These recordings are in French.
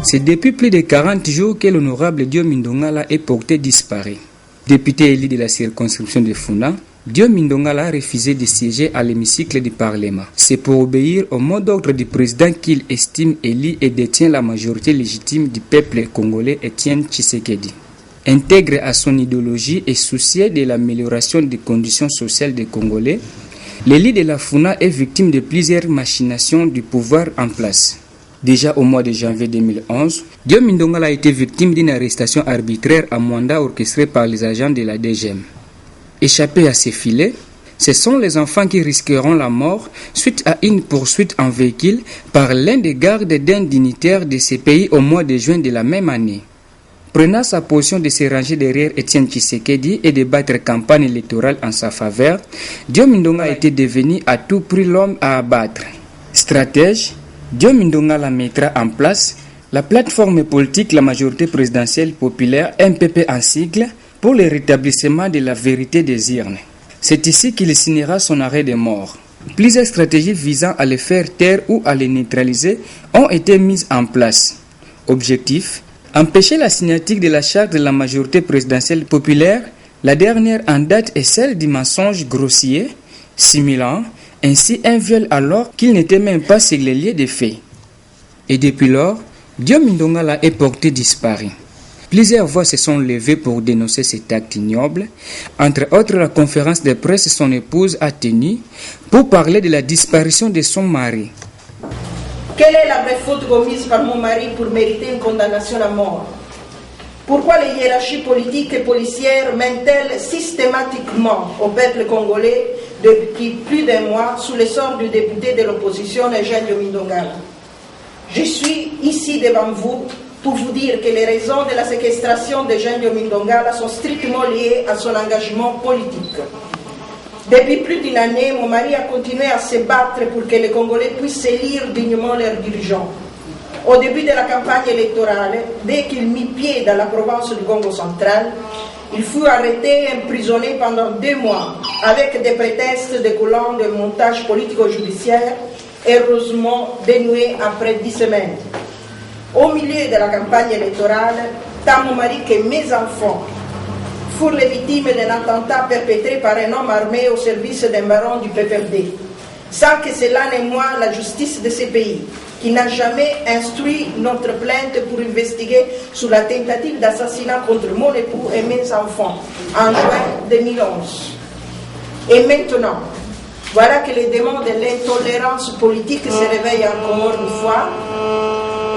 C'est depuis plus de 40 jours que l'honorable Diome Ndongala est porté disparu. Député élu de la circonscription de Funa, Diome Ndongala a refusé de siéger à l'hémicycle du Parlement. C'est pour obéir au mot d'ordre du président qu'il estime élu et détient la majorité légitime du peuple congolais, Étienne Tshisekedi. Intègre à son idéologie et soucieux de l'amélioration des conditions sociales des Congolais, l'élu de la Funa est victime de plusieurs machinations du pouvoir en place. Déjà au mois de janvier 2011, Diome Ndongala a été victime d'une arrestation arbitraire à Mwanda orchestrée par les agents de la DGM. Échappés à ces filets, ce sont les enfants qui risqueront la mort suite à une poursuite en véhicule par l'un des gardes d'un dignitaire de ces pays au mois de juin de la même année. Prenant sa position de se ranger derrière Étienne Tshisekedi et de battre campagne électorale en sa faveur, Diome Ndongala était devenu à tout prix l'homme à abattre. Stratège, Diome Ndongala mettra en place la plateforme politique La Majorité Présidentielle Populaire, MPP en sigle, pour le rétablissement de la vérité des urnes. C'est ici qu'il signera son arrêt de mort. Plusieurs stratégies visant à le faire taire ou à le neutraliser ont été mises en place. Objectif: empêcher la signature de la charte de la majorité présidentielle populaire. La dernière en date est celle du mensonge grossier, simulant ainsi un viol alors qu'il n'était même pas sur les lieux des faits. Et depuis lors, Diome Ndongala est porté disparu. Plusieurs voix se sont levées pour dénoncer cet acte ignoble. Entre autres, la conférence de presse son épouse a tenue pour parler de la disparition de son mari. Quelle est la vraie faute commise par mon mari pour mériter une condamnation à mort? Pourquoi les hiérarchies politiques et policières mènent-elles systématiquement au peuple congolais depuis plus d'un mois sous le sort du député de l'opposition, Eugène Diome Ndongala? Je suis ici devant vous pour vous dire que les raisons de la séquestration d'Eugène Diome Ndongala sont strictement liées à son engagement politique. Depuis plus d'une année, mon mari a continué à se battre pour que les Congolais puissent élire dignement leurs dirigeants. Au début de la campagne électorale, dès qu'il mit pied dans la province du Congo central, il fut arrêté et emprisonné pendant 2 mois avec des prétextes découlant de montage politico-judiciaire, heureusement dénoués après 10 semaines. Au milieu de la campagne électorale, tant mon mari que mes enfants furent les victimes d'un attentat perpétré par un homme armé au service d'un baron du PPRD. Sans que cela n'émoie la justice de ce pays, qui n'a jamais instruit notre plainte pour investiguer sur la tentative d'assassinat contre mon époux et mes enfants en juin 2011. Et maintenant, voilà que les démons de l'intolérance politique se réveillent encore une fois,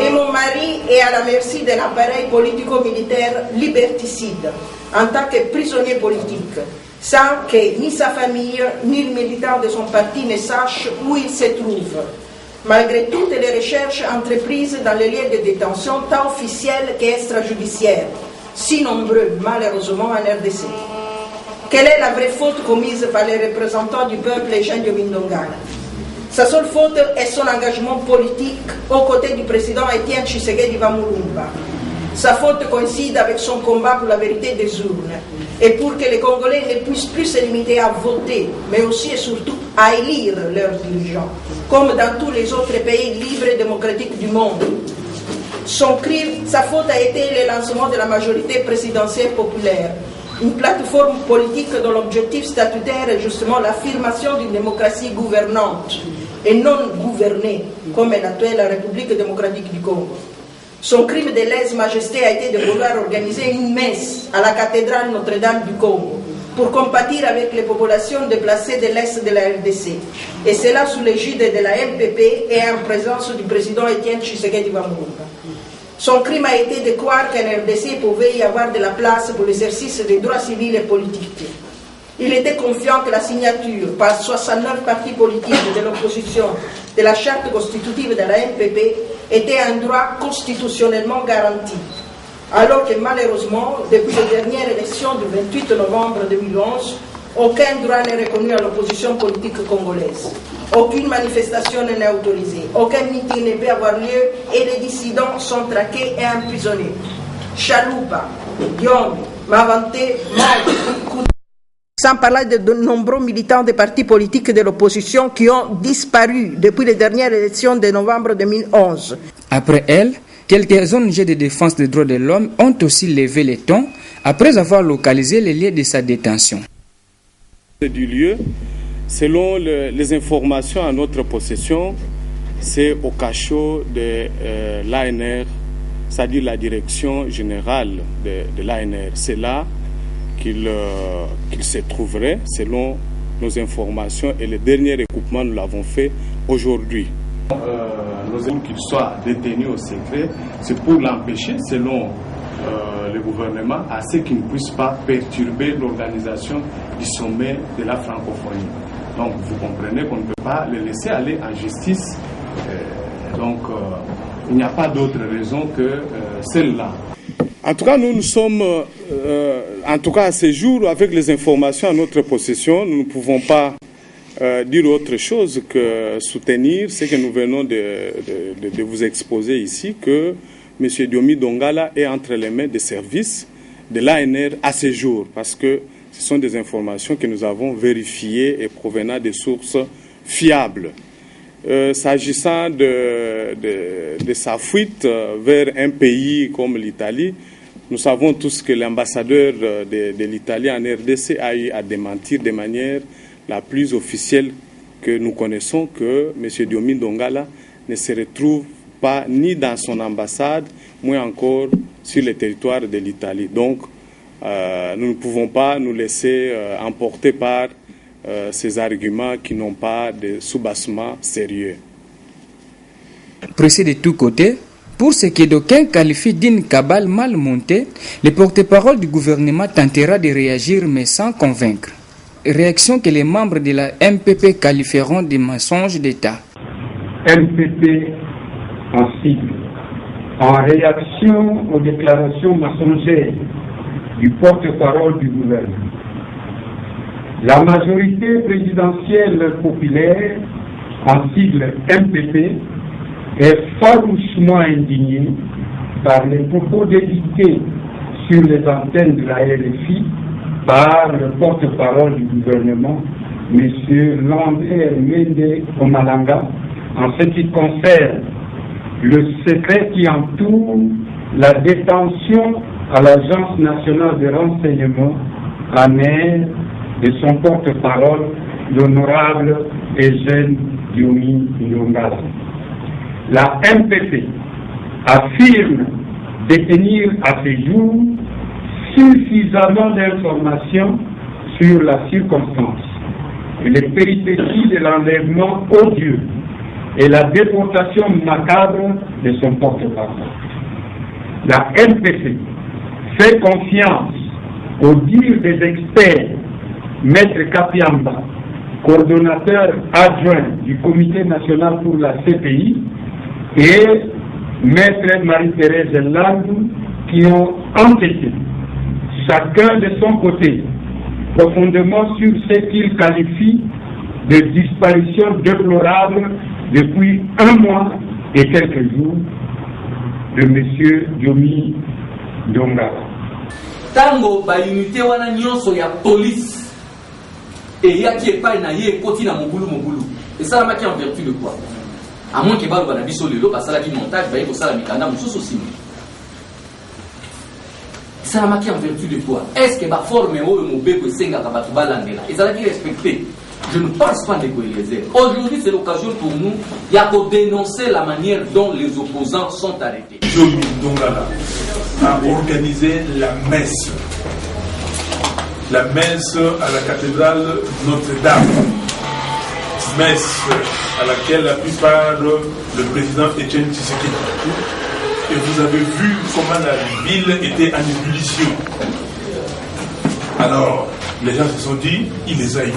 et mon mari est à la merci d'un appareil politico-militaire liberticide en tant que prisonnier politique, sans que ni sa famille ni le militant de son parti ne sachent où il se trouve, malgré toutes les recherches entreprises dans les lieux de détention tant officiels qu'extrajudiciaires, si nombreux malheureusement en RDC. Quelle est la vraie faute commise par les représentants du peuple Eugène Diome Ndongala? Sa seule faute est son engagement politique aux côtés du président Étienne Tshisekedi Vamulumba. Sa faute coïncide avec son combat pour la vérité des urnes et pour que les Congolais ne puissent plus se limiter à voter, mais aussi et surtout à élire leurs dirigeants, comme dans tous les autres pays libres et démocratiques du monde. Son crime, sa faute a été le lancement de la majorité présidentielle populaire, une plateforme politique dont l'objectif statutaire est justement l'affirmation d'une démocratie gouvernante et non gouvernée, comme l'actuelle République démocratique du Congo. Son crime de lèse-majesté a été de vouloir organiser une messe à la cathédrale Notre-Dame du Congo pour compatir avec les populations déplacées de l'Est de la RDC, et cela sous l'égide de la MPP et en présence du président Étienne Tshisekedi Vamulumba. Son crime a été de croire qu'en RDC pouvait y avoir de la place pour l'exercice des droits civils et politiques. Il était confiant que la signature par 69 partis politiques de l'opposition de la charte constitutive de la MPP était un droit constitutionnellement garanti, alors que malheureusement, depuis les dernières élections du 28 novembre 2011, aucun droit n'est reconnu à l'opposition politique congolaise. Aucune manifestation n'est autorisée, aucun meeting ne peut avoir lieu et les dissidents sont traqués et emprisonnés. Chaloupa, Diombe, Mavante, Mal, sans parler de nombreux militants des partis politiques de l'opposition qui ont disparu depuis les dernières élections de novembre 2011. Après elle, Quelques ONG de défense des droits de l'homme ont aussi levé les tons après avoir localisé les lieux de sa détention. Du lieu, selon les informations à notre possession, c'est au cachot de l'ANR, c'est-à-dire la direction générale de l'ANR. C'est là qu'il se trouverait, selon nos informations, et le dernier recoupement, nous l'avons fait aujourd'hui. Nous aimons qu'il soit détenu au secret, c'est pour l'empêcher, selon le gouvernement, à ce qu'il ne puisse pas perturber l'organisation du sommet de la francophonie. Donc vous comprenez qu'on ne peut pas le laisser aller en justice. Il n'y a pas d'autre raison que celle-là. En tout cas, nous sommes, en tout cas à ce jour, avec les informations à notre possession, nous ne pouvons pas dire autre chose que soutenir ce que nous venons de vous exposer ici, que M. Diomi Dongala est entre les mains des services de l'ANR à ce jour, parce que ce sont des informations que nous avons vérifiées et provenant des sources fiables. S'agissant de sa fuite vers un pays comme l'Italie, nous savons tous que l'ambassadeur de l'Italie en RDC a eu à démentir de manière la plus officielle que nous connaissons que M. Diomi Dongala ne se retrouve pas ni dans son ambassade, moins encore sur le territoire de l'Italie. Donc, nous ne pouvons pas nous laisser emporter par ces arguments qui n'ont pas de soubassement sérieux. Pressé de tous côtés, pour ce que d'aucuns qualifient d'une cabale mal montée, le porte-parole du gouvernement tentera de réagir mais sans convaincre. Réaction que les membres de la MPP qualifieront de mensonge d'État. MPP en cible. En réaction aux déclarations mensongères du porte-parole du gouvernement, la majorité présidentielle populaire, en sigle MPP, est farouchement indignée par les propos dédictés sur les antennes de la RFI par le porte-parole du gouvernement, M. Lambert Mende Omalanga, en ce qui concerne le secret qui entoure la détention à l'Agence nationale de renseignement ANR de son porte-parole, l'honorable Eugène Diomi Ndongala. La MPP affirme détenir à ce jour suffisamment d'informations sur la circonstance et les péripéties de l'enlèvement odieux et la déportation macabre de son porte-parole. La MPP fait confiance au dire des experts, Maître Kapiamba, coordonnateur adjoint du Comité national pour la CPI, et Maître Marie-Thérèse Landou, qui ont enquêté, chacun de son côté, profondément sur ce qu'ils qualifient de disparition déplorable depuis 1 mois et quelques jours de M. Diomi Dongala. Tango ba unité wana nyonso ya police et yaki epai na ye ekoti na mobulu et ça la en vertu de quoi? À moins que balo bana biso lelo basala di montage ba yeko sala mikanda mususu sima. Ça la en vertu de quoi? Est-ce que ba forme oyo mobeko esenga ka batu balandela et ça la qui respecter? Je ne pense pas négocier. Aujourd'hui, c'est l'occasion pour nous de dénoncer la manière dont les opposants sont arrêtés. Diomi Dongala a organisé la messe à la cathédrale Notre-Dame. Messe à laquelle a pris part le président Etienne Tshisekedi. Et vous avez vu comment la ville était en ébullition. Alors, les gens se sont dit, il les a eus.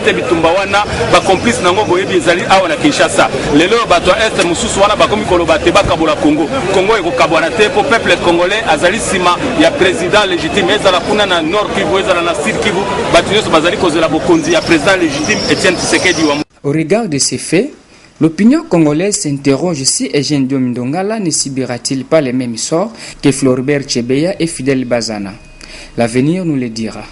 te bitumba wana ba complice nango boyebi ezali awa na Kinshasa lelo bato est mususu wana bakomi koloba te bakabola Congo ekokabwana te po peuple congolais azali sima ya président légitime ezala kuna na Nord Kivu ezala na Sud Kivu bato nyonso bazali kozela bokonzi ya président légitime Etienne Tshisekedi wa. Au regard de ces faits, l'opinion congolaise s'interroge si Eugène Diom Ndongala ne subira-t-il pas les mêmes sorts que Floribert Chebeya et Fidel Bazana. L'avenir nous le dira.